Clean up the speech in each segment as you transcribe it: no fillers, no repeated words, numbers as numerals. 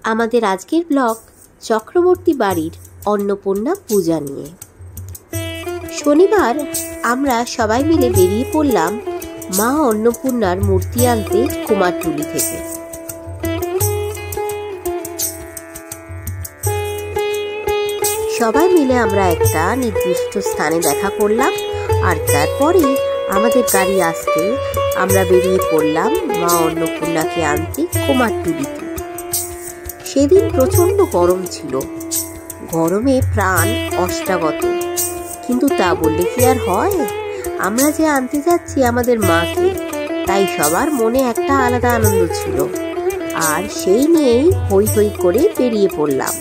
আমাদের আজকের ব্লগ চক্রবর্তী বাড়ির অন্নপূর্ণা পূজা নিয়ে। শনিবার আমরা সবাই মিলে বেরিয়ে পড়লাম মা অন্নপূর্ণার মূর্তি আনতে কুমারটুলি থেকে। সবাই মিলে আমরা একটা নির্দিষ্ট স্থানে দেখা করলাম, আর তারপরে আমাদের গাড়ি আসতে আমরা বেরিয়ে পড়লাম মা অন্নপূর্ণাকে আনতে কুমারটুলিতে। সেদিন প্রচণ্ড গরম ছিল, গরমে প্রাণ অষ্টাগত, কিন্তু তা বললে কি আর হয়? আমরা যে আনতে যাচ্ছি আমাদের মাকে, তাই সবার মনে একটা আলাদা আনন্দ ছিল, আর সেই নিয়েই হই হই করে বেরিয়ে পড়লাম।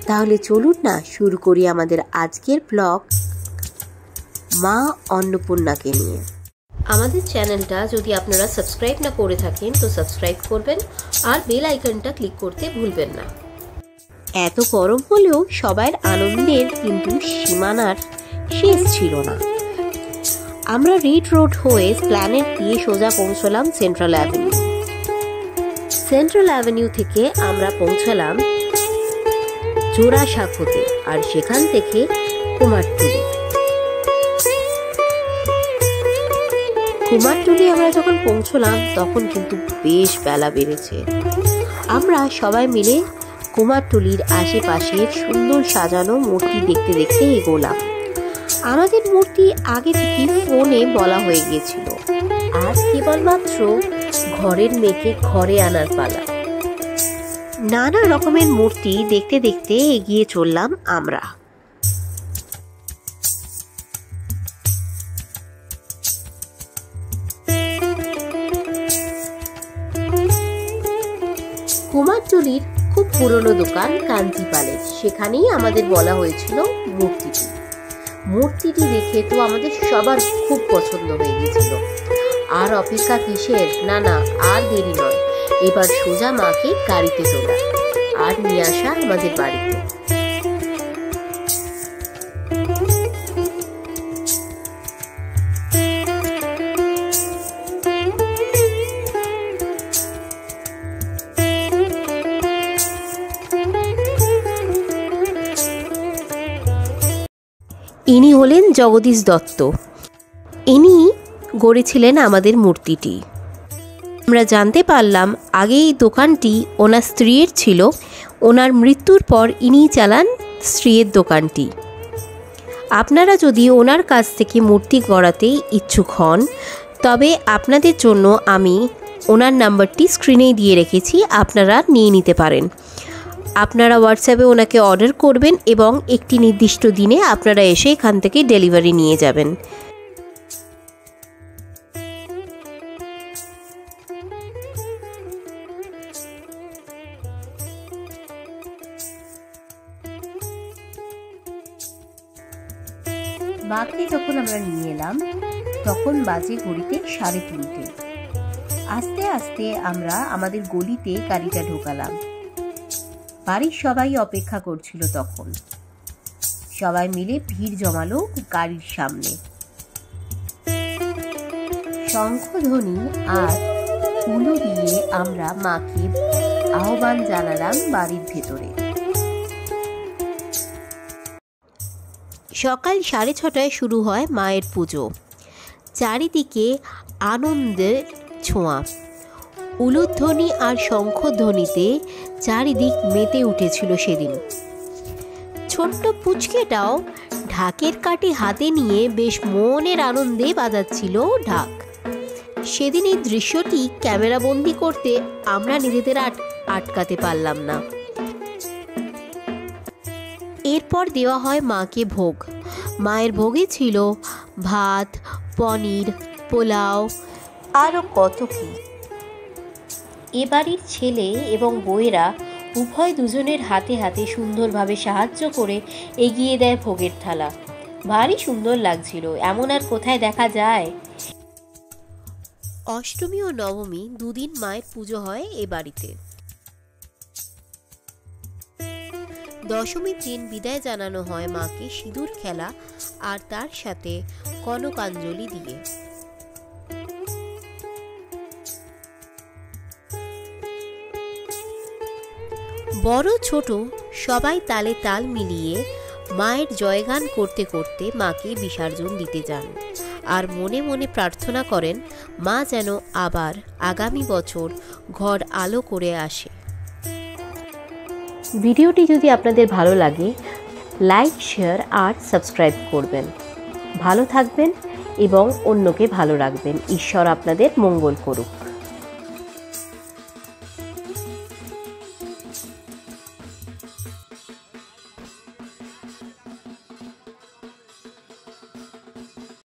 তাহলে চলুন না শুরু করি আমাদের আজকের ব্লগ মা অন্নপূর্ণাকে নিয়ে। আমাদের চ্যানেলটা যদি আপনারা সাবস্ক্রাইব না করে থাকেন তো সাবস্ক্রাইব করবেন, আর বেল আইকনটা ক্লিক করতে ভুলবেন না। এত গরম হলেও সবার আনন্দের কিন্তু সীমানার শেষ ছিল না। আমরা রেড রোড হয়ে প্ল্যানেট দিয়ে সোজা পৌঁছলাম সেন্ট্রাল অ্যাভিনিউ। সেন্ট্রাল অ্যাভিনিউ থেকে আমরা পৌঁছলাম জোড়াসাঁকোতে, আর সেখান থেকে কুমারটুলি। কুমারটুলি আমরা যখন পৌঁছলাম তখন কিন্তু বেশ বেলা বেড়েছে। আমরা সবাই মিলে কুমারটুলির আশেপাশের সুন্দর সাজানো মূর্তি দেখতে দেখতে এগোলাম। আমাদের মূর্তি আগে থেকে ফোনে বলা হয়ে গিয়েছিল, আজ কেবলমাত্র ঘরের মেয়েকে ঘরে আনার পালা। নানা রকমের মূর্তি দেখতে দেখতে এগিয়ে চললাম আমরা। কুমারটুলির খুব পুরনো দোকান কাঞ্চিপালের, সেখানেই আমাদের বলা হয়েছিল মূর্তিটি দেখে তো আমাদের সবার খুব পছন্দ হয়ে গিয়েছিল। আর অপেক্ষা কিসের? না আর দেরি নয়, এবার সোজা মাকে গাড়িতে তোলা আর নিয়ে আসা আমাদের বাড়িতে। ইনি হলেন জগদীশ দত্ত, ইনি গড়েছিলেন আমাদের মূর্তিটি। আমরা জানতে পারলাম আগে এই দোকানটি ওনার স্ত্রীর ছিল, ওনার মৃত্যুর পর ইনিই চালান স্ত্রীর দোকানটি। আপনারা যদি ওনার কাছ থেকে মূর্তি গড়াতে ইচ্ছুক হন তবে আপনাদের জন্য আমি ওনার নাম্বারটি স্ক্রিনেই দিয়ে রেখেছি, আপনারা নিয়ে নিতে পারেন। আপনারা হোয়াটসঅ্যাপে ওনাকে অর্ডার করবেন এবং একটি নির্দিষ্ট দিনে আপনারা এসে এখান থেকে ডেলিভারি নিয়ে যাবেন। মাকে যখন আমরা নিয়ে এলাম তখন বাজে ঘড়িতে 3:30। আস্তে আস্তে আমরা আমাদের গলিতে গাড়িটা ঢোকালাম। বাড়ির সবাই অপেক্ষা করছিল তখন। সবাই মিলে ভিড় জমালো গাড়ির সামনে। শঙ্খধ্বনি আর উলু দিয়ে আমরা মাকে আহ্বান জানালাম বাড়ির ভেতরে। সকাল 6:30টায় শুরু হয় মায়ের পুজো। চারিদিকে আনন্দের ছোঁয়া, উলুধ্বনি আর শঙ্খধ্বনিতে চারিদিক মেতে উঠেছিল সেদিন। ছোট্ট পুচকেটাও ঢাকের কাঠি হাতে নিয়ে বেশ মনের আনন্দে বাজাচ্ছিল ঢাক। সেদিন এই দৃশ্যটি ক্যামেরাবন্দি করতে আমরা নিজেদের আটকাতে পারলাম না। এরপর দেওয়া হয় মাকে ভোগ। মায়ের ভোগে ছিল ভাত, পনির, পোলাও, আরও কত কি। এ বাড়ির ছেলে এবং বউয়েরা উভয় দুজনের হাতে হাতে সুন্দরভাবে সাহায্য করে এগিয়ে দেয় ভোগের থালা। ভারী সুন্দর লাগছিল, এমন আর কোথায় দেখা যায়। অষ্টমী ও নবমী দুদিন মায়ের পুজো হয় এ বাড়িতে। দশমীর দিন বিদায় জানানো হয় মাকে সিঁদুর খেলা আর তার সাথে কনকাঞ্জলি দিয়ে। বড় ছোট সবাই তালে তাল মিলিয়ে মায়ের জয়গান করতে করতে মাকে বিসর্জন দিতে যান আর মনে মনে প্রার্থনা করেন মা যেন আবার আগামী বছর ঘর আলো করে আসে। ভিডিওটি যদি আপনাদের ভালো লাগে লাইক, শেয়ার আর সাবস্ক্রাইব করবেন। ভালো থাকবেন এবং অন্যকে ভালো রাখবেন। ঈশ্বর আপনাদের মঙ্গল করুক।